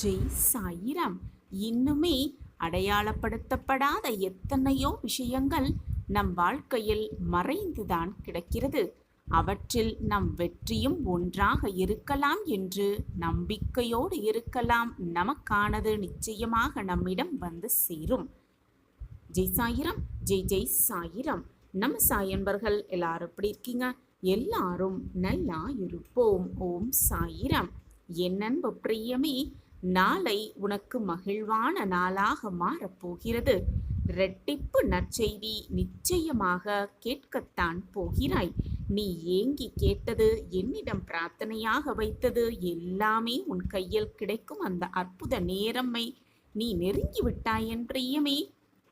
ஜெய் சாயிராம். இன்னுமே அடையாளப்படுத்தப்படாத எத்தனையோ விஷயங்கள் நம் வாழ்க்கையில் மறைந்துதான் கிடக்கிறது. அவற்றில் நம் வெற்றியும் ஒன்றாக இருக்கலாம் என்று நம்பிக்கையோடு இருக்கலாம். நமக்கானது நிச்சயமாக நம்மிடம் வந்து சேரும். ஜெய் சாயிராம். ஜெய் ஜெய் சாயிராம். நம்ம சாயன்பர்கள் எல்லாரும் எப்படி இருக்கீங்க? எல்லாரும் நல்லா இருப்போம். ஓம் சாயிராம். என் அன்பு பிரியமே, நாளை உனக்கு மகிழ்வான நாளாக மாறப்போகிறது. இரட்டிப்பு நற்செய்தி நிச்சயமாக கேட்கத்தான் போகிறாய். நீ ஏங்கி கேட்டது, என்னிடம் பிரார்த்தனையாக வைத்தது எல்லாமே உன் கையில் கிடைக்கும் அந்த அற்புத நேரமை நீ நெருங்கி விட்டாய் என் பிரியமே.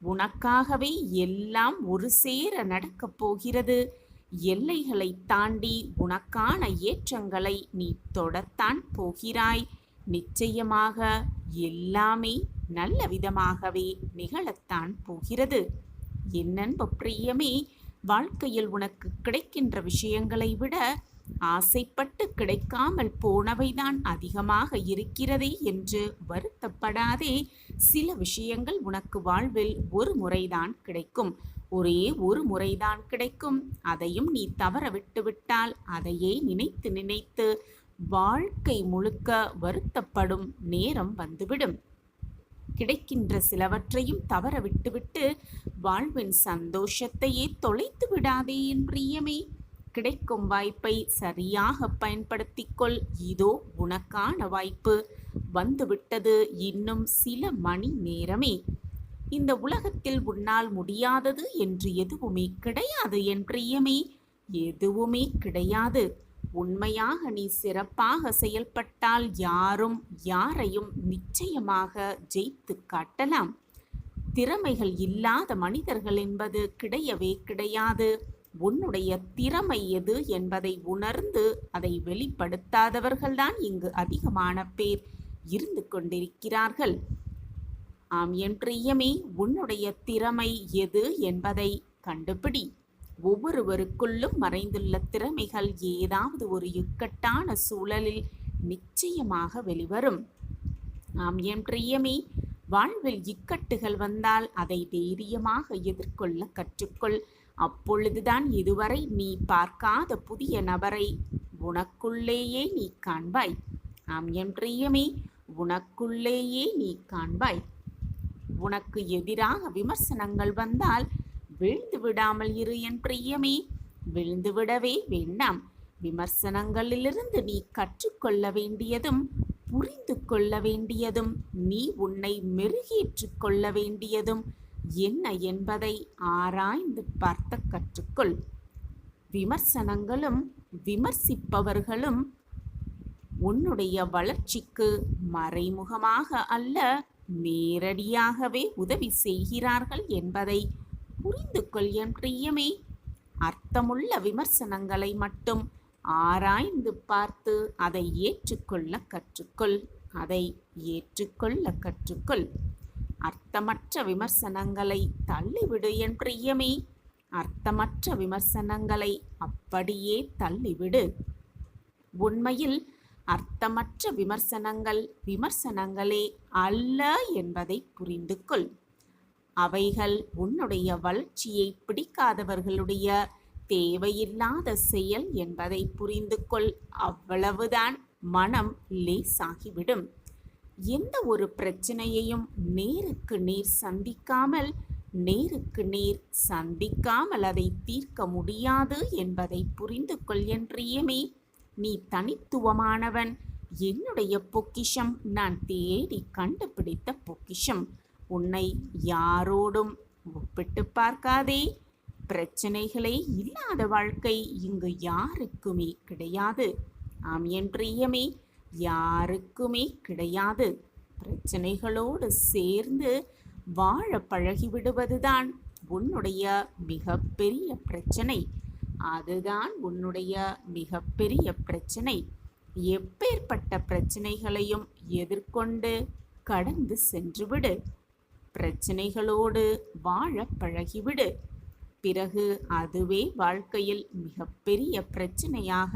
உனக்காகவே எல்லாம் ஒரு சேர நடக்கப் போகிறது. எல்லைகளை தாண்டி உனக்கான ஏற்றங்களை நீ தொடத்தான் போகிறாய். நிச்சயமாக எல்லாமே நல்ல விதமாகவே நிகழத்தான் போகிறது. என் அன்பு பிரியமே, வாழ்க்கையில் உனக்கு கிடைக்கின்ற விஷயங்களை விட ஆசைப்பட்டு கிடைக்காமல் போனவைதான் அதிகமாக இருக்கிறதே என்று வருத்தப்படாதே. சில விஷயங்கள் உனக்கு வாழ்வில் ஒரு முறைதான் கிடைக்கும். ஒரே ஒரு முறைதான் கிடைக்கும். அதையும் நீ தவற விட்டுவிட்டால் அதையே நினைத்து நினைத்து வாழ்க்கை முழுக்க வருத்தப்படும் நேரம் வந்துவிடும். கிடைக்கின்ற சிலவற்றையும் தவற விட்டுவிட்டு வாழ்வின் சந்தோஷத்தையே தொலைத்து விடாதே என் பிரியமே. கிடைக்கும் வாய்ப்பை சரியாக பயன்படுத்திக்கொள். இதோ உனக்கான வாய்ப்பு வந்துவிட்டது. இன்னும் சில மணி நேரமே. இந்த உலகத்தில் உன்னால் முடியாதது என்று எதுவுமே கிடையாது என் பிரியமே. எதுவுமே கிடையாது. உண்மையாக நீ சிறப்பாக செயல்பட்டால் யாரும் யாரையும் நிச்சயமாக ஜெயித்து காட்டலாம். திறமைகள் இல்லாத மனிதர்கள் என்பது கிடையவே கிடையாது. உன்னுடைய திறமை எது என்பதை உணர்ந்து அதை வெளிப்படுத்தாதவர்கள்தான் இங்கு அதிகமான பேர் இருந்து கொண்டிருக்கிறார்கள். ஆம் என் பிரியமே, உன்னுடைய திறமை எது என்பதை கண்டுபிடி. ஒவ்வொருவருக்குள்ளும் மறைந்துள்ள திறமைகள் ஏதாவது ஒரு இக்கட்டான சூழலில் நிச்சயமாக வெளிவரும். ஆம் என் பிரியமே, வாழ்வில் இக்கட்டுகள் வந்தால் அதை தைரியமாக எதிர்கொள்ள கற்றுக்கொள். அப்பொழுதுதான் இதுவரை நீ பார்க்காத புதிய நபரை உனக்குள்ளேயே நீ காண்பாய். ஆம் என் பிரியமே, உனக்குள்ளேயே நீ காண்பாய். உனக்கு எதிராக விமர்சனங்கள் வந்தால் விழுந்து விடாமல் இரு என் பிரியமே. விழுந்து விடவே வேண்டாம். விமர்சனங்களிலிருந்து நீ கற்றுக்கொள்ள வேண்டியதும் புரிந்து கொள்ள வேண்டியதும் நீ உன்னை மெருகேற்று கொள்ள வேண்டியதும் என்ன என்பதை ஆராய்ந்து பார்த்த கற்றுக்கொள். விமர்சனங்களும் விமர்சிப்பவர்களும் உன்னுடைய வளர்ச்சிக்கு மறைமுகமாக அல்ல, நேரடியாகவே உதவி செய்கிறார்கள் என்பதை புரிந்து கொள் என் பிரியமே. அர்த்தமுள்ள விமர்சனங்களை மட்டும் ஆராய்ந்து பார்த்து அதை ஏற்றுக்கொள்ள கற்றுக்கொள். அதை ஏற்றுக்கொள்ள கற்றுக்கொள். அர்த்தமற்ற விமர்சனங்களை தள்ளிவிடு என் பிரியமே. அர்த்தமற்ற விமர்சனங்களை அப்படியே தள்ளிவிடு. உண்மையில் அர்த்தமற்ற விமர்சனங்கள் விமர்சனங்களே அல்ல என்பதை புரிந்து கொள். அவைகள் உன்னுடைய வளர்ச்சியை பிடிக்காதவர்களுடைய தேவையில்லாத செயல் என்பதை புரிந்து கொள். அவ்வளவுதான், மனம் லேசாகிவிடும். எந்த ஒரு பிரச்சனையையும் நேருக்கு நேர் சந்திக்காமல் அதை தீர்க்க முடியாது என்பதை புரிந்து கொள் என் பிரியமே. நீ தனித்துவமானவன். என்னுடைய பொக்கிஷம், நான் தேடி கண்டுபிடித்த பொக்கிஷம். உன்னை யாரோடும் ஒப்பிட்டு பார்க்காதே. பிரச்சனைகளே இல்லாத வாழ்க்கை இங்கு யாருக்குமே கிடையாது. ஆம் என் பிரியமே, யாருக்குமே கிடையாது. பிரச்சனைகளோடு சேர்ந்து வாழ பழகிவிடுவதுதான் உன்னுடைய மிகப்பெரிய பிரச்சனை. அதுதான் உன்னுடைய மிகப்பெரிய பிரச்சனை. எப்பேற்பட்ட பிரச்சனைகளையும் எதிர்கொண்டு கடந்து சென்றுவிடு. பிரச்சனைகளோடு வாழ பழகிவிடு. பிறகு அதுவே வாழ்க்கையில் மிகப்பெரிய பிரச்சனையாக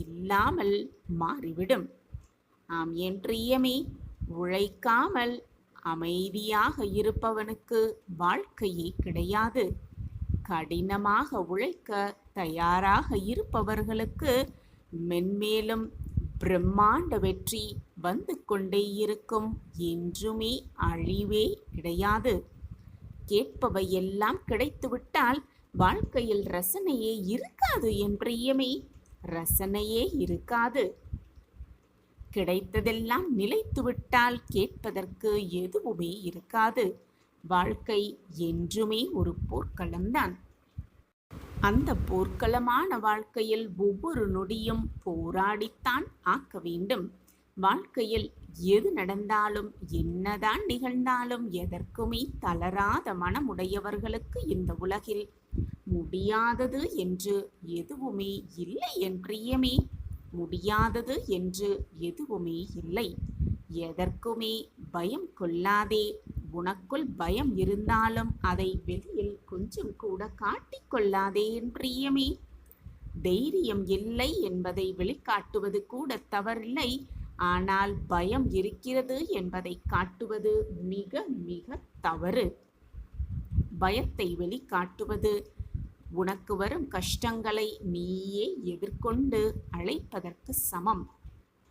இல்லாமல் மாறிவிடும். ஆம் என் பிரியமே, உழைக்காமல் அமைதியாக இருப்பவனுக்கு வாழ்க்கையே கிடையாது. கடினமாக உழைக்க தயாராக இருப்பவர்களுக்கு மென்மேலும் பிரம்மாண்ட வெற்றி வந்து கொண்டே இருக்கும். என்றுமே அழிவே கிடையாது. கேட்பவை எல்லாம் கிடைத்துவிட்டால் வாழ்க்கையில் ரசனையே இருக்காது என் பிரியமே. ரசனையே இருக்காது. கிடைத்ததெல்லாம் நிலைத்துவிட்டால் கேட்பதற்கு எதுவுமே இருக்காது. வாழ்க்கை என்றுமே ஒரு போர்க்களம்தான். அந்த போர்க்களமான வாழ்க்கையில் ஒவ்வொரு நொடியும் போராடித்தான் ஆக்க வேண்டும். வாழ்க்கையில் எது நடந்தாலும் என்னதான் நிகழ்ந்தாலும் எதற்குமே தளராத மனமுடையவர்களுக்கு இந்த உலகில் முடியாதது என்று எதுவுமே இல்லை என் பிரியமே. முடியாதது என்று எதுவுமே இல்லை. எதற்குமே பயம் கொள்ளாதே. உனக்குள் பயம் இருந்தாலும் அதை வெளியில் கொஞ்சம் கூட காட்டிக்கொள்ளாதே என் பிரியமே. தைரியம் இல்லை என்பதை வெளிக்காட்டுவது கூட தவறில்லை. ஆனால் பயம் இருக்கிறது என்பதை காட்டுவது மிக மிக தவறு. பயத்தை வெளிக்காட்டுவது உனக்கு வரும் கஷ்டங்களை நீயே எதிர்கொண்டு அழைப்பதற்கு சமம்.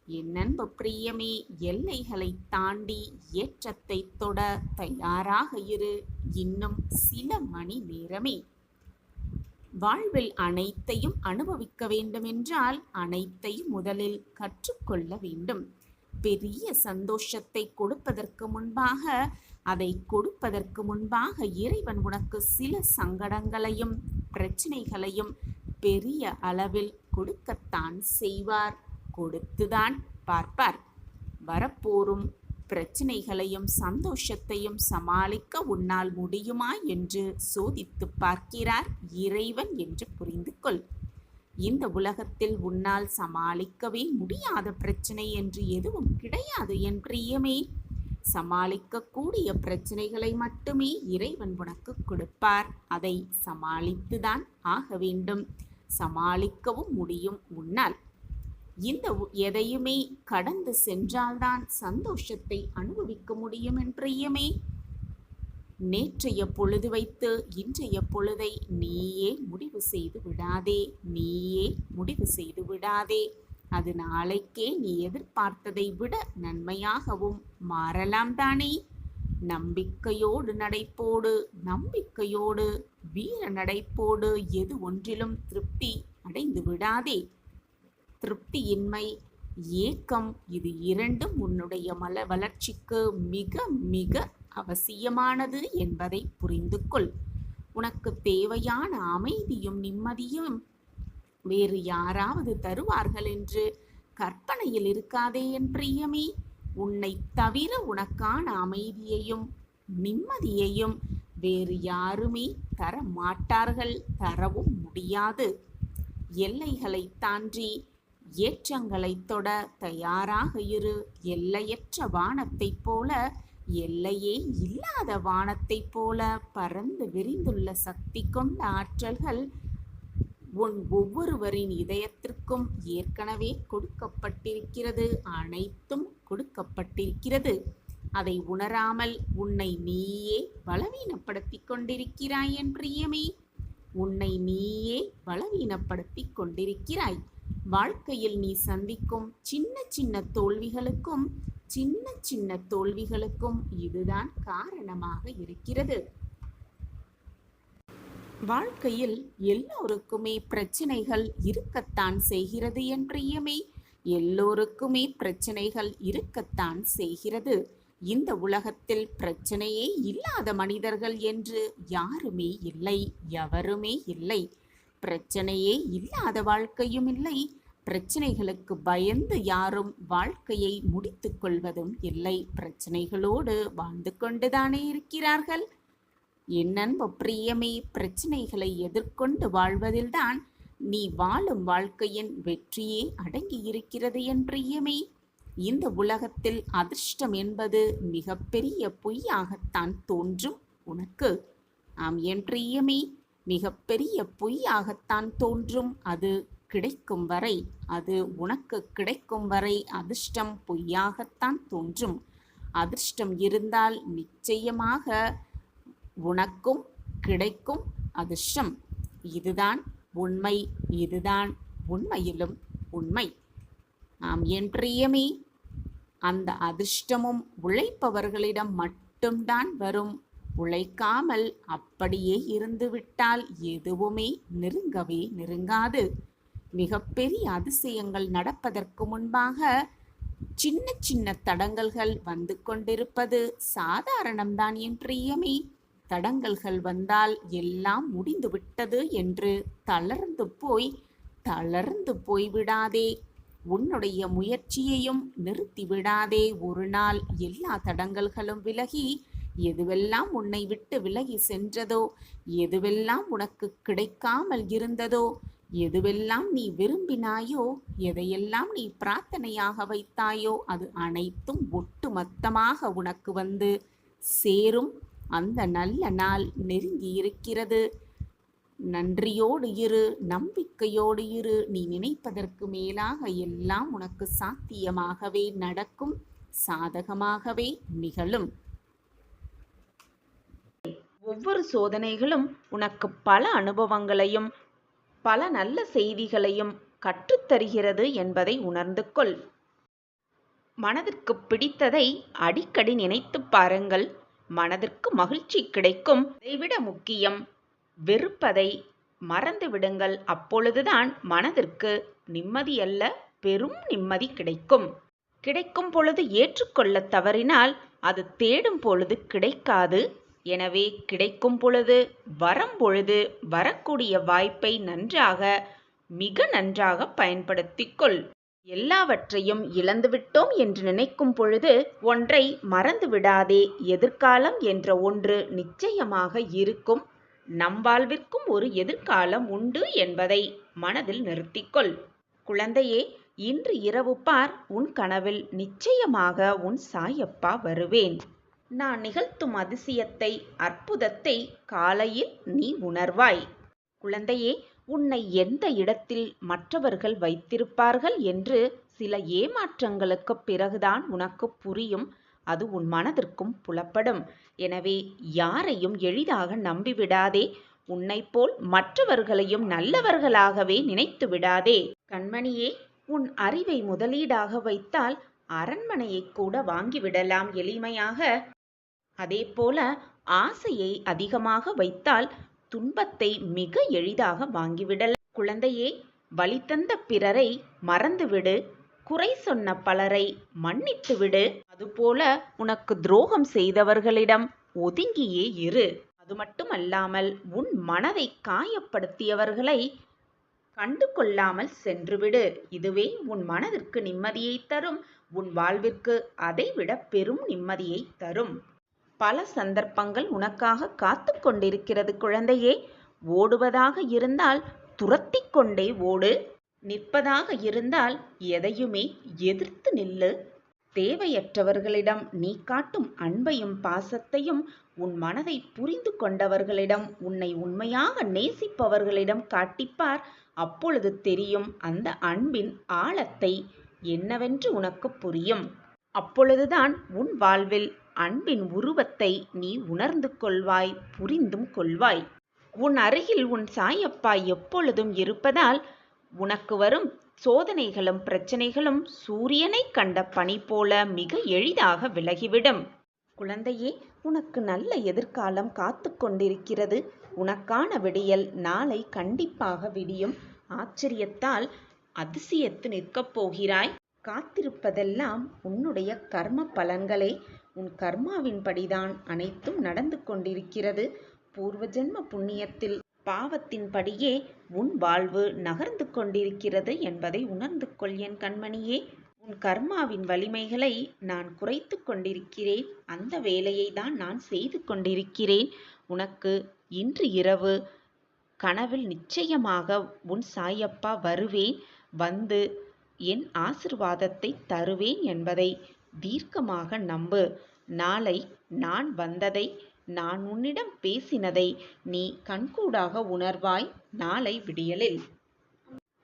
என் அன்பு பிரியமே, எல்லைகளை தாண்டி ஏற்றத்தை தொட தயாராக இரு. இன்னும் சில மணி நேரமே. வாழ்வில் அனைத்தையும் அனுபவிக்க வேண்டுமென்றால் அனைத்தையும் முதலில் கற்றுக்கொள்ள வேண்டும். பெரிய சந்தோஷத்தை கொடுப்பதற்கு முன்பாக இறைவன் உனக்கு சில சங்கடங்களையும் பிரச்சனைகளையும் பெரிய அளவில் கொடுக்கத்தான் செய்வார். கொடுத்துதான் பார்ப்பார். வரப்போரும் பிரச்சனைகளையும் சந்தோஷத்தையும் சமாளிக்க உன்னால் முடியுமா என்று சோதித்து பார்க்கிறார் இறைவன் என்று புரிந்து கொள். இந்த உலகத்தில் உன்னால் சமாளிக்கவே முடியாத பிரச்சனை என்று எதுவும் கிடையாது என் பிரியமே. சமாளிக்கக்கூடிய பிரச்சனைகளை மட்டுமே இறைவன் உனக்கு கொடுப்பார். அதை சமாளித்துதான் ஆக வேண்டும். சமாளிக்கவும் முடியும் உன்னால். இந்த எதையுமே கடந்து சென்றால்தான் சந்தோஷத்தை அனுபவிக்க முடியும் என் பிரியமே. நேற்றைய பொழுது வைத்து இன்றைய பொழுதை நீயே முடிவு செய்து விடாதே. அது நாளைக்கே நீ எதிர்பார்த்ததை விட நன்மையாகவும் மாறலாம் தானே. நம்பிக்கையோடு வீர நடைப்போடு எது ஒன்றிலும் திருப்தி அடைந்து விடாதே. திருப்தியின்மை, ஏக்கம், இது இரண்டும் உன்னுடைய வளர்ச்சிக்கு மிக மிக அவசியமானது என்பதை புரிந்து கொள். உனக்கு தேவையான அமைதியும் நிம்மதியும் வேறு யாராவது தருவார்கள் என்று கற்பனையில் இருக்காதே என் பிரியமே. உன்னை தவிர உனக்கான அமைதியையும் நிம்மதியையும் வேறு யாருமே தர மாட்டார்கள், தரவும் முடியாது. எல்லைகளை தாண்டி ஏற்றங்களை தொட தயாராக இரு. எல்லையற்ற வானத்தைப் போல, எல்லையே இல்லாத வானத்தைப் போல பறந்து விரிந்துள்ள சக்தி கொண்ட ஆற்றல்கள் உன் ஒவ்வொருவரின் இதயத்திற்கும் ஏற்கனவே கொடுக்கப்பட்டிருக்கிறது. அனைத்தும் கொடுக்கப்பட்டிருக்கிறது. அதை உணராமல் உன்னை நீயே பலவீனப்படுத்திக் கொண்டிருக்கிறாய் என் பிரியமே. உன்னை நீயே பலவீனப்படுத்திக் கொண்டிருக்கிறாய். வாழ்க்கையில் நீ சந்திக்கும் சின்ன சின்ன தோல்விகளுக்கும் இதுதான் காரணமாக இருக்கிறது. வாழ்க்கையில் எல்லோருக்குமே பிரச்சனைகள் இருக்கத்தான் செய்கிறது என் பிரியமே. எல்லோருக்குமே பிரச்சனைகள் இருக்கத்தான் செய்கிறது. இந்த உலகத்தில் பிரச்சனையே இல்லாத மனிதர்கள் என்று யாருமே இல்லை, எவருமே இல்லை. பிரச்சனையே இல்லாத வாழ்க்கையும் இல்லை. பிரச்சனைகளுக்கு பயந்து யாரும் வாழ்க்கையை முடித்து கொள்வதும் இல்லை. பிரச்சனைகளோடு வாழ்ந்து கொண்டுதானே இருக்கிறார்கள். என் அன்பு பிரியமே, பிரச்சனைகளை எதிர்கொண்டு வாழ்வதில்தான் நீ வாழும் வாழ்க்கையின் வெற்றியே அடங்கி இருக்கிறது என் பிரியமே. இந்த உலகத்தில் அதிர்ஷ்டம் என்பது மிகப்பெரிய பொய்யாகத்தான் தோன்றும் உனக்கு. ஆம் என் பிரியமே, மிகப்பெரிய பொய்யாகத்தான் தோன்றும். அது உனக்கு கிடைக்கும் வரை அதிர்ஷ்டம் பொய்யாகத்தான் தோன்றும். அதிர்ஷ்டம் இருந்தால் நிச்சயமாக உனக்கும் கிடைக்கும் அதிர்ஷ்டம். இதுதான் உண்மை. இதுதான் உண்மையிலும் உண்மை. ஆம் என் பிரியமே, அந்த அதிர்ஷ்டமும் உழைப்பவர்களிடம் மட்டும்தான் வரும். உழைக்காமல் அப்படியே இருந்துவிட்டால் எதுவுமே நெருங்கவே நெருங்காது. மிகப்பெரிய அதிசயங்கள் நடப்பதற்கு முன்பாக சின்ன சின்ன தடங்கல்கள் வந்து கொண்டிருப்பது சாதாரணம்தான் என் பிரியமே. தடங்கல்கள் வந்தால் எல்லாம் முடிந்து விட்டது என்று தளர்ந்து போய்விடாதே. உன்னுடைய முயற்சியையும் நிறுத்திவிடாதே. ஒரு நாள் எல்லா தடங்கல்களும் விலகி எதுவெல்லாம் உன்னை விட்டு விலகி சென்றதோ, எதுவெல்லாம் உனக்கு கிடைக்காமல் இருந்ததோ, எதுவெல்லாம் நீ விரும்பினாயோ, எதையெல்லாம் நீ பிரார்த்தனையாக வைத்தாயோ, அது அனைத்தும் ஒட்டுமொத்தமாக உனக்கு வந்து சேரும். அந்த நல்ல நாள் நெருங்கி இருக்கிறது. நன்றியோடு இரு, நம்பிக்கையோடு இரு. நீ நினைப்பதற்கு மேலாக எல்லாம் உனக்கு சாத்தியமாகவே நடக்கும், சாதகமாகவே நிகழும். ஒவ்வொரு சோதனைகளும் உனக்கு பல அனுபவங்களையும் பல நல்ல செய்திகளையும் கற்றுத்தருகிறது என்பதை உணர்ந்து கொள். மனதிற்கு பிடித்ததை அடிக்கடி நினைத்து பாருங்கள். மனதிற்கு மகிழ்ச்சி கிடைக்கும். இதைவிட முக்கியம், வெறுப்பதை மறந்து விடுங்கள். அப்பொழுதுதான் மனதிற்கு நிம்மதியல்ல, பெரும் நிம்மதி கிடைக்கும். கிடைக்கும் பொழுது ஏற்றுக்கொள்ள தவறினால் அது தேடும் பொழுது கிடைக்காது. எனவே கிடைக்கும் பொழுது, வரும் பொழுது வரக்கூடிய வாய்ப்பை மிக நன்றாக பயன்படுத்திக் கொள். எல்லாவற்றையும் இழந்துவிட்டோம் என்று நினைக்கும் பொழுது ஒன்றை மறந்து விடாதே. எதிர்காலம் என்ற ஒன்று நிச்சயமாக இருக்கும். நம் வாழ்விற்கும் ஒரு எதிர்காலம் உண்டு என்பதை மனதில் நிறுத்திக்கொள். குழந்தையே, இன்று இரவு பார், உன் கனவில் நிச்சயமாக உன் சாயப்பா வருவேன். நான் நிகழ்த்தும் அதிசயத்தை, அற்புதத்தை காலையில் நீ உணர்வாய். குழந்தையே, உன்னை எந்த இடத்தில் மற்றவர்கள் வைத்திருப்பார்கள் என்று சில ஏமாற்றங்களுக்கு பிறகுதான் உனக்கு புரியும். அது உன் மனதிற்கும் புலப்படும். எனவே யாரையும் எளிதாக நம்பிவிடாதே. உன்னைப் போல் மற்றவர்களையும் நல்லவர்களாகவே நினைத்து விடாதே. கண்மணியே, உன் அறிவை முதலீடாக வைத்தால் அரண்மனையை கூட வாங்கிவிடலாம் எளிமையாக. அதேபோல ஆசையை அதிகமாக வைத்தால் துன்பத்தை மிக எளிதாக வாங்கிவிடலாம். குழந்தையே, வழி தந்த பிறரை மறந்துவிடு. குறை சொன்ன பலரை மன்னித்துவிடு. அதுபோல உனக்கு துரோகம் செய்தவர்களிடம் ஒதுங்கியே இரு. அது மட்டுமல்லாமல் உன் மனதை காயப்படுத்தியவர்களை கண்டு கொள்ளாமல் சென்றுவிடு. இதுவே உன் மனதிற்கு நிம்மதியை தரும். உன் வாழ்விற்கு அதைவிட பெரும் நிம்மதியை தரும். பல சந்தர்ப்பங்கள் உனக்காக காத்து கொண்டிருக்கிறது குழந்தையே. ஓடுவதாக இருந்தால் துரத்தி கொண்டே ஓடு. நிற்பதாக இருந்தால் எதையுமே எதிர்த்து நில்லு. தேவையற்றவர்களிடம் நீ காட்டும் அன்பையும் பாசத்தையும் உன் மனதை புரிந்து கொண்டவர்களிடம், உன்னை உண்மையாக நேசிப்பவர்களிடம் காட்டிப்பார். அப்பொழுது தெரியும் அந்த அன்பின் ஆழத்தை என்னவென்று உனக்கு புரியும். அப்பொழுதுதான் உன் வாழ்வில் அன்பின் உருவத்தை நீ உணர்ந்து கொள்வாய், புரிந்தும் கொள்வாய். உன் அருகில் உன் சாயப்பா எப்பொழுதும் இருப்பதால் உனக்கு வரும் சோதனைகளும் பிரச்சனைகளும் சூரியனை கண்ட பனி போல மிக எளிதாக விலகிவிடும். குழந்தையே, உனக்கு நல்ல எதிர்காலம் காத்து கொண்டிருக்கிறது. உனக்கான விடியல் நாளை கண்டிப்பாக விடியும். ஆச்சரியத்தால் அதிசயித்து நிற்கப் போகிறாய். காத்திருப்பதெல்லாம் உன்னுடைய கர்ம பலன்களே. உன் கர்மாவின் படிதான் அனைத்தும் நடந்து கொண்டிருக்கிறது. பூர்வ ஜென்ம புண்ணியத்தில் பாவத்தின் படியே உன் வாழ்வு நகர்ந்து கொண்டிருக்கிறது என்பதை உணர்ந்து கொள் என் கண்மணியே. உன் கர்மாவின் வலிமைகளை நான் குறைத்து கொண்டிருக்கிறேன். அந்த வேலையை தான் நான் செய்து கொண்டிருக்கிறேன். உனக்கு இன்று இரவு கனவில் நிச்சயமாக உன் சாயப்பா வருவேன். வந்து என் ஆசிர்வாதத்தை தருவேன் என்பதை தீர்க்கமாக நம்பு. நாளை நான் வந்ததை, நான் உன்னிடம் பேசினதை நீ கண்கூடாக உணர்வாய் நாளை விடியலில்.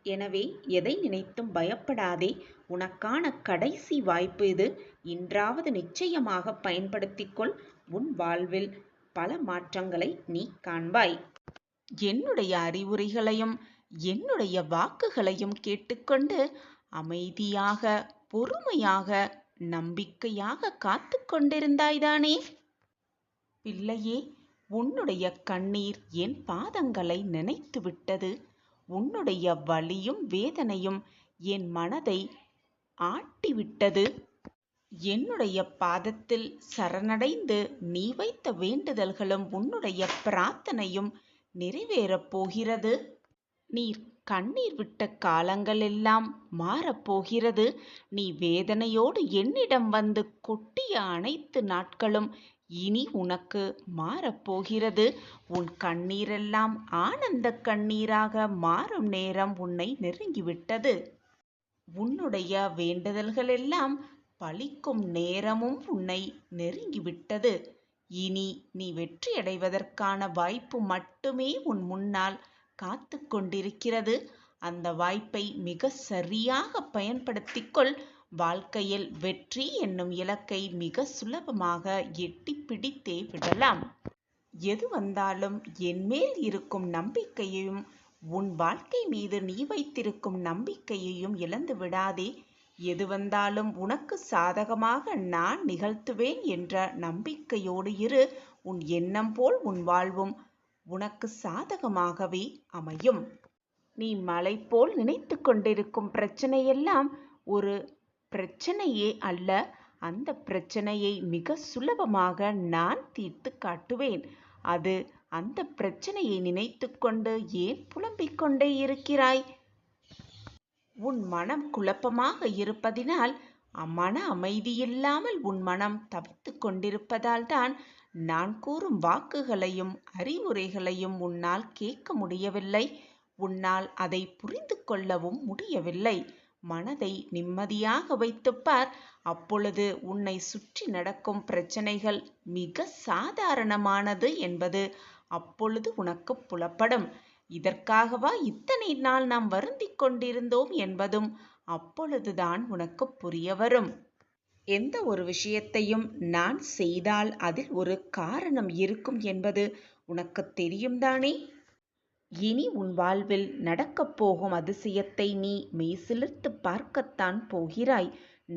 எனவே எதை நினைத்தும் பயப்படாதே. உனக்கான கடைசி வாய்ப்பு இது. இன்றாவது நிச்சயமாக பயன்படுத்திக்கொள். உன் வாழ்வில் பல மாற்றங்களை நீ காண்பாய். என்னுடைய அறிவுரைகளையும் என்னுடைய வாக்குகளையும் கேட்டுக்கொண்டு அமைதியாக, பொறுமையாக, நம்பிக்கையாக காத்து கொண்டிருந்தாய்தானே? பிள்ளையே, உன்னுடைய கண்ணீர் என் பாதங்களை நினைத்து விட்டது. உன்னுடைய வலியும் வேதனையும் என் மனதை ஆட்டிவிட்டது. என்னுடைய பாதத்தில் சரணடைந்து நீ வைத்த வேண்டுதல்களும் உன்னுடைய பிரார்த்தனையும் நிறைவேறப் போகிறது. நீர் கண்ணீர் விட்ட காலங்கள் எல்லாம் மாறப்போகிறது. நீ வேதனையோடு என்னிடம் வந்து கொட்டிய அனைத்து நாட்களும் இனி உனக்கு மாறப்போகிறது. உன் கண்ணீரெல்லாம் ஆனந்த கண்ணீராக மாறும் நேரம் உன்னை நெருங்கிவிட்டது. உன்னுடைய வேண்டுதல்கள் எல்லாம் பலிக்கும் நேரமும் உன்னை நெருங்கிவிட்டது. இனி நீ வெற்றியடைவதற்கான வாய்ப்பு மட்டுமே உன் முன்னால் காத்து கொண்டிருக்கிறது. அந்த வாய்ப்பை மிக சரியாக பயன்படுத்திக்கொள். வாழ்க்கையில் வெற்றி என்னும் இலக்கை மிக சுலபமாக எட்டி பிடித்தே விடலாம். எது வந்தாலும் என்மேல் இருக்கும் நம்பிக்கையையும் உன் வாழ்க்கை மீது நீ வைத்திருக்கும் நம்பிக்கையையும் இழந்து விடாதே. எது வந்தாலும் உனக்கு சாதகமாக நான் நிகழ்த்துவேன் என்ற நம்பிக்கையோடு இரு. உன் எண்ணம் போல் உன் வாழ்வும் உனக்கு சாதகமாகவே அமையும். நீ மலை போல் நினைத்து கொண்டிருக்கும் பிரச்சனையெல்லாம் ஒரு பிரச்சனையே அல்ல. அந்த பிரச்சனையை மிக சுலபமாக நான் தீர்த்து காட்டுவேன். அந்த பிரச்சனையை நினைத்து கொண்டு ஏன் புலம்பிக் கொண்டே இருக்கிறாய்? உன் மனம் குழப்பமாக இருப்பதினால், மன அமைதியில்லாமல் உன் மனம் தவித்து கொண்டிருப்பதால் தான் நான் கூறும் வாக்குகளையும் அறிவுரைகளையும் உன்னால் கேட்க முடியவில்லை. உன்னால் அதை புரிந்து கொள்ளவும் முடியவில்லை. மனதை நிம்மதியாக வைத்துப்பார். அப்பொழுது உன்னை சுற்றி நடக்கும் பிரச்சனைகள் மிக சாதாரணமானது என்பது அப்பொழுது உனக்கு புலப்படும். இதற்காகவா இத்தனை நாள் நாம் வருந்திக் கொண்டிருந்தோம் என்பதும் அப்பொழுதுதான் உனக்கு புரிய வரும். எந்த ஒரு விஷயத்தையும் நான் செய்தால் அதில் ஒரு காரணம் இருக்கும் என்பது உனக்கு தெரியும் தானே? இனி உன் வாழ்வில் நடக்கப் போகும் அதிசயத்தை நீ மெய்சிலிர்த்து பார்க்கத்தான் போகிறாய்.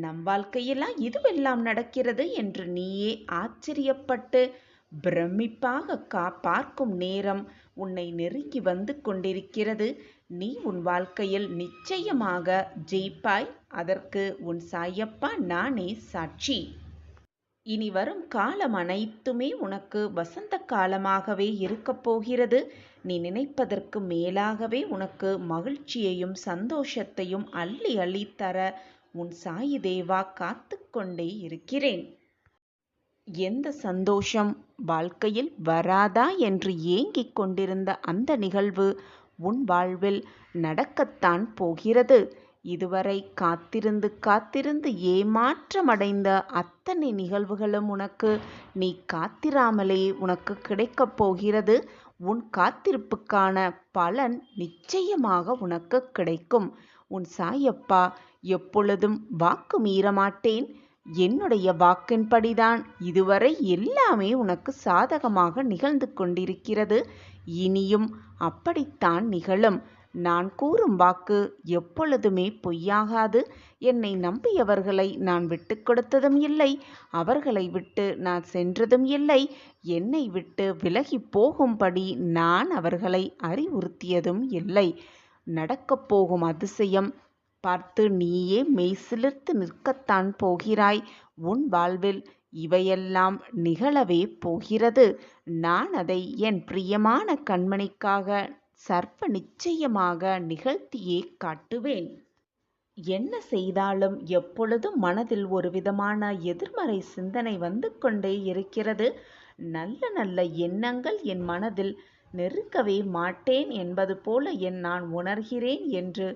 நம் வாழ்க்கையெல்லாம் இதுவெல்லாம் நடக்கிறது என்று நீயே ஆச்சரியப்பட்டு பிரமிப்பாக பார்க்கும் நேரம் உன்னை நெருங்கி வந்து கொண்டிருக்கிறது. நீ உன் வாழ்க்கையில் நிச்சயமாக ஜெயிப்பாய். அதற்கு உன் சாயப்பா நானே சாட்சி. இனி வரும் காலம் அனைத்துமே உனக்கு வசந்த காலமாகவே இருக்கப் போகிறது. நீ நினைப்பதற்கு மேலாகவே உனக்கு மகிழ்ச்சியையும் சந்தோஷத்தையும் அள்ளி அள்ளி தர உன் சாயி தேவா காத்து கொண்டே இருக்கிறேன். எந்த சந்தோஷம் வாழ்க்கையில் வராதா என்று ஏங்கிக் கொண்டிருந்த அந்த நிகழ்வு உன் வாழ்வில் நடக்கத்தான் போகிறது. இதுவரை காத்திருந்து காத்திருந்து ஏமாற்றமடைந்த அத்தனை நிகழ்வுகளும் உனக்கு நீ காத்திராமலே உனக்கு கிடைக்கப் போகிறது. உன் காத்திருப்புக்கான பலன் நிச்சயமாக உனக்கு கிடைக்கும். உன் சாயப்பா எப்பொழுதும் வாக்கு மீறமாட்டேன். என்னுடைய வாக்கின்படிதான் இதுவரை எல்லாமே உனக்கு சாதகமாக நிகழ்ந்து கொண்டிருக்கிறது. இனியும் அப்படித்தான் நிகழும். நான் கூறும் வாக்கு எப்பொழுதுமே பொய்யாகாது. என்னை நம்பியவர்களை நான் விட்டு கொடுத்ததும் இல்லை. அவர்களை விட்டு நான் சென்றதும் இல்லை. என்னை விட்டு விலகி போகும்படி நான் அவர்களை அறிவுறுத்தியதும் இல்லை. நடக்கப் போகும் அதிசயம் பார்த்து நீயே மெய்சிலிர்த்து நிற்கத்தான் போகிறாய். உன் வாழ்வில் இவையெல்லாம் நிகழவே போகிறது. நான் அதை என் பிரியமான கண்மணிக்காக சர்வ நிச்சயமாக நிகழ்த்தியே காட்டுவேன். என்ன செய்தாலும் எப்பொழுதும் மனதில் ஒரு விதமான எதிர்மறை சிந்தனை வந்து கொண்டே இருக்கிறது. நல்ல நல்ல எண்ணங்கள் என் மனதில் நெருங்கவே மாட்டேன் என்பது போல நான் உணர்கிறேன் என்று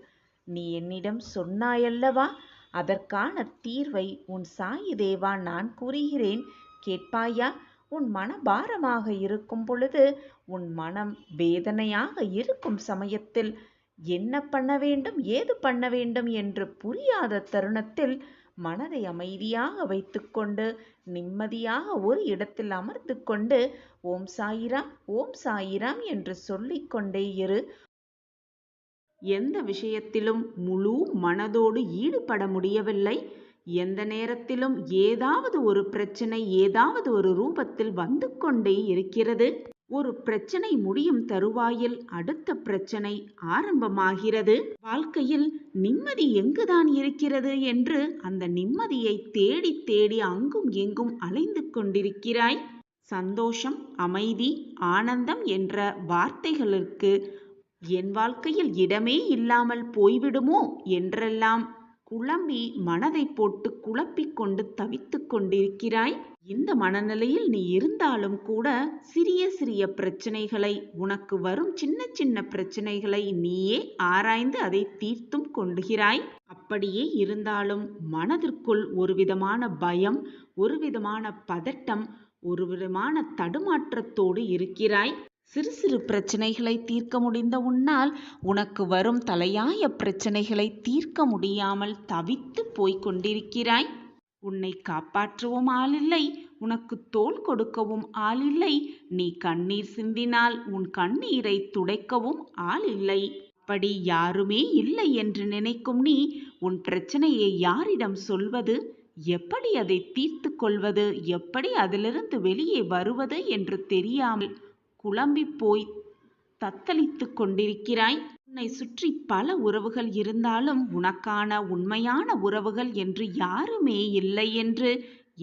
நீ என்னிடம் சொன்னாயல்லவா? அதற்கான தீர்வை உன் சாயி தேவா நான் கூறுகிறேன். கேட்பாயா? உன் மனபாரமாக இருக்கும் பொழுது, உன் மனம் வேதனையாக இருக்கும் சமயத்தில் என்ன பண்ண வேண்டும், ஏது பண்ண வேண்டும் என்று புரியாத தருணத்தில் மனதை அமைதியாக வைத்துக்கொண்டு நிம்மதியாக ஒரு இடத்தில் அமர்ந்து கொண்டு ஓம் சாயிராம் ஓம் சாயிராம் என்று சொல்லிக்கொண்டே இரு. எந்த விஷயத்திலும் முழு மனதோடு ஈடுபட முடியவில்லை. எந்த நேரத்திலும் ஏதாவது ஒரு பிரச்சனை ஏதாவது ஒரு ரூபத்தில் வந்து கொண்டே இருக்கிறது. ஒரு பிரச்சனை முடியும் தருவாயில் அடுத்த பிரச்சனை ஆரம்பமாகிறது. வாழ்க்கையில் நிம்மதி எங்குதான் இருக்கிறது என்று அந்த நிம்மதியை தேடி தேடி அங்கும் எங்கும் அலைந்து கொண்டிருக்கிறாய். சந்தோஷம், அமைதி, ஆனந்தம் என்ற வார்த்தைகளுக்கு என் வாழ்க்கையில் இடமே இல்லாமல் போய்விடுமோ என்றெல்லாம் குழம்பி மனதை போட்டு குழப்பிக் கொண்டு தவித்து கொண்டிருக்கிறாய். இந்த மனநிலையில் நீ இருந்தாலும் கூட சிறிய சிறிய பிரச்சனைகளை, உனக்கு வரும் சின்ன சின்ன பிரச்சனைகளை நீயே ஆராய்ந்து அதை தீர்த்தும் கொள்கிறாய். அப்படியே இருந்தாலும் மனதிற்குள் ஒரு விதமான பயம், ஒரு விதமான பதட்டம், ஒரு விதமான தடுமாற்றத்தோடு இருக்கிறாய். சிறு சிறு பிரச்சனைகளை தீர்க்க முடிந்த உன்னால் உனக்கு வரும் தலையாய பிரச்சனைகளை தீர்க்க முடியாமல் தவித்து போய்க் கொண்டிருக்கிறாய். உன்னை காப்பாற்றவும் ஆளில்லை, உனக்கு தோள் கொடுக்கவும் ஆளில்லை. நீ கண்ணீர் சிந்தினால் உன் கண்ணீரை துடைக்கவும் ஆளில்லை. அப்படி யாருமே இல்லை என்று நினைக்கும் நீ உன் பிரச்சனையை யாரிடம் சொல்வது, எப்படி அதை தீர்த்து கொள்வது, எப்படி அதிலிருந்து வெளியே வருவது என்று தெரியாமல் குழம்பி போய் தத்தளித்து கொண்டிருக்கிறாய். உன்னை சுற்றி பல உறவுகள் இருந்தாலும் உனக்கான உண்மையான உறவுகள் என்று யாருமே இல்லை என்று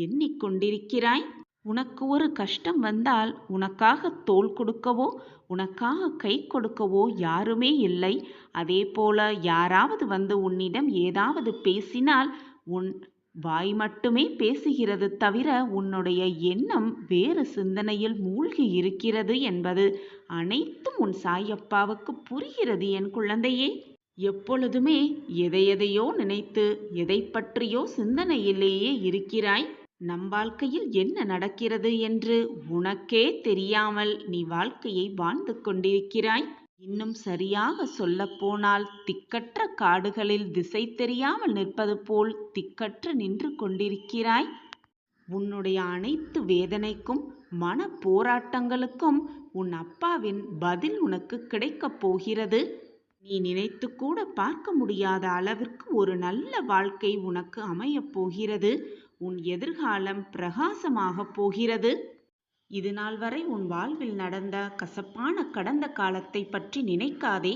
எண்ணிக்கொண்டிருக்கிறாய். உனக்கு ஒரு கஷ்டம் வந்தால் உனக்காக தோள் கொடுக்கவோ உனக்காக கை கொடுக்கவோ யாருமே இல்லை. அதே போல யாராவது வந்து உன்னிடம் ஏதாவது பேசினால் உன் வாய் மட்டுமே பேசுகிறது தவிர உன்னுடைய எண்ணம் வேறு சிந்தனையில் மூழ்கி இருக்கிறது என்பது அனைத்தும் உன் சாயப்பாவுக்கு புரிகிறது என் குழந்தையே. எப்பொழுதுமே எதையெதையோ நினைத்து எதை பற்றியோ சிந்தனையிலேயே இருக்கிறாய். நம் வாழ்க்கையில் என்ன நடக்கிறது என்று உனக்கே தெரியாமல் நீ வாழ்க்கையை வாழ்ந்து கொண்டிருக்கிறாய். இன்னும் சரியாக சொல்லப்போனால் திக்கற்ற காடுகளில் திசை தெரியாமல் நிற்பது போல் திக்கற்று நின்று கொண்டிருக்கிறாய். உன்னுடைய அனைத்து வேதனைக்கும் மன போராட்டங்களுக்கும் உன் அப்பாவின் பதில் உனக்கு கிடைக்கப் போகிறது. நீ நினைத்து கூட பார்க்க முடியாத அளவிற்கு ஒரு நல்ல வாழ்க்கை உனக்கு அமையப் போகிறது. உன் எதிர்காலம் பிரகாசமாக போகிறது. இது நாள் வரை உன் வாழ்வில் நடந்த கசப்பான கடந்த காலத்தை பற்றி நினைக்காதே.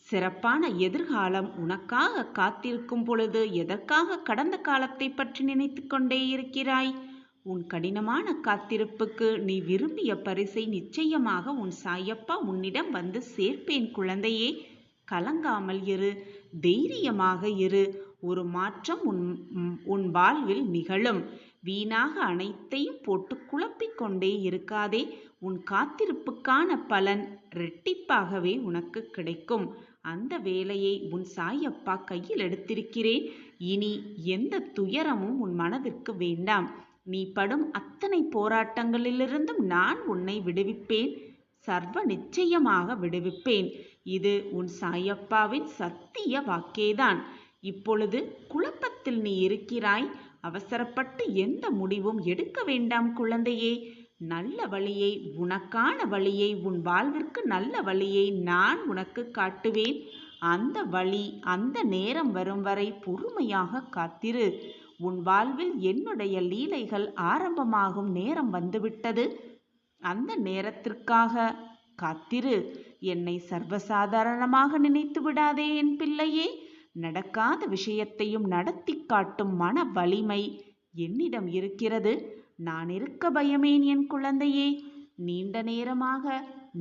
சிறப்பான எதிர்காலம் உனக்காக காத்திருக்கும் பொழுது எதற்காக கடந்த காலத்தை பற்றி நினைத்து கொண்டே இருக்கிறாய்? உன் கடினமான காத்திருப்புக்கு நீ விரும்பிய பரிசை நிச்சயமாக உன் சாயப்பா உன்னிடம் வந்து சேர்ப்பேன் குழந்தையே. கலங்காமல் இரு, தைரியமாக இரு. ஒரு மாற்றம் உன் வாழ்வில் நிகழும். வீணாக அனைத்தையும் போட்டு குழப்பிக் கொண்டே இருக்காதே. உன் காத்திருப்புக்கான பலன் இரட்டிப்பாகவே உனக்கு கிடைக்கும். அந்த வேலையை உன் சாயப்பா கையில் எடுத்திருக்கிறேன். இனி எந்த துயரமும் உன் மனதிற்கு வேண்டாம். நீ படும் அத்தனை போராட்டங்களிலிருந்தும் நான் உன்னை விடுவிப்பேன். சர்வ நிச்சயமாக விடுவிப்பேன். இது உன் சாயப்பாவின் சத்திய வாக்கேதான். இப்பொழுது குழப்பத்தில் நீ இருக்கிறாய். அவசரப்பட்டு எந்த முடிவும் எடுக்க வேண்டாம் குழந்தையே. நல்ல வழியை, உனக்கான வழியை, உன் வாழ்விற்கு நல்ல வழியை நான் உனக்கு காட்டுவேன். அந்த வழி, அந்த நேரம் வரும் வரை பொறுமையாக காத்திரு. உன் வாழ்வில் என்னுடைய லீலைகள் ஆரம்பமாகும் நேரம் வந்துவிட்டது. அந்த நேரத்திற்காக காத்திரு. என்னை சர்வசாதாரணமாக நினைத்து விடாதே என் பிள்ளையே. நடக்காத விஷயத்தையும் நடத்தி காட்டும் மன வலிமை என்னிடம் இருக்கிறது. நான் இருக்க பயமேன் என் குழந்தையே. நீண்ட நேரமாக,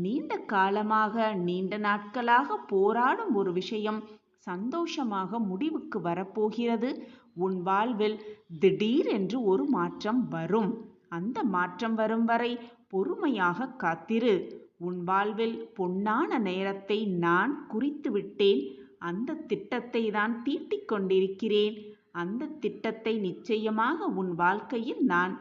நீண்ட காலமாக, நீண்ட நாட்களாக போராடும் ஒரு விஷயம் சந்தோஷமாக முடிவுக்கு வரப்போகிறது. உன் வாழ்வில் திடீரென்று ஒரு மாற்றம் வரும். அந்த மாற்றம் வரும் வரை பொறுமையாக காத்திரு. உன் வாழ்வில் பொன்னான நேரத்தை நான் குறித்து விட்டேன். அந்த திட்டத்தை தான் தீட்டிக் கொண்டிருக்கிறேன். அந்த திட்டத்தை நிச்சயமாக உன் வாழ்க்கையில் நான்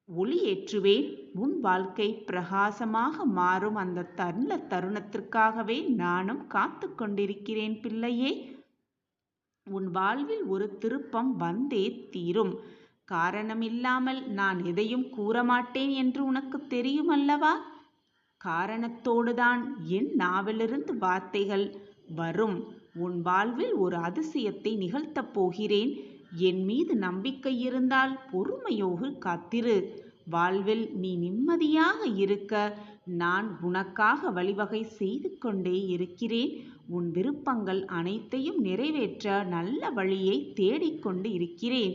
ஒளியேற்றுவேன். உன் வாழ்க்கை பிரகாசமாக மாறும் அந்த நல்ல தருணத்திற்காகவே நானும் காத்து கொண்டிருக்கிறேன் பிள்ளையே. உன் வாழ்வில் ஒரு திருப்பம் வந்தே தீரும். காரணமில்லாமல் நான் எதையும் கூறமாட்டேன் என்று உனக்கு தெரியும் அல்லவா? காரணத்தோடுதான் என் நாவிலிருந்து வார்த்தைகள் வரும். உன் வாழ்வில் ஒரு அதிசயத்தை நிகழ்த்தப் போகிறேன். என் மீது நம்பிக்கை இருந்தால் பொறுமையோடு காத்திரு. வாழ்வில் நீ நிம்மதியாக இருக்க நான் உனக்காக வழிவகை செய்து கொண்டே இருக்கிறேன். உன் விருப்பங்கள் அனைத்தையும் நிறைவேற்ற நல்ல வழியை தேடிக்கொண்டு இருக்கிறேன்.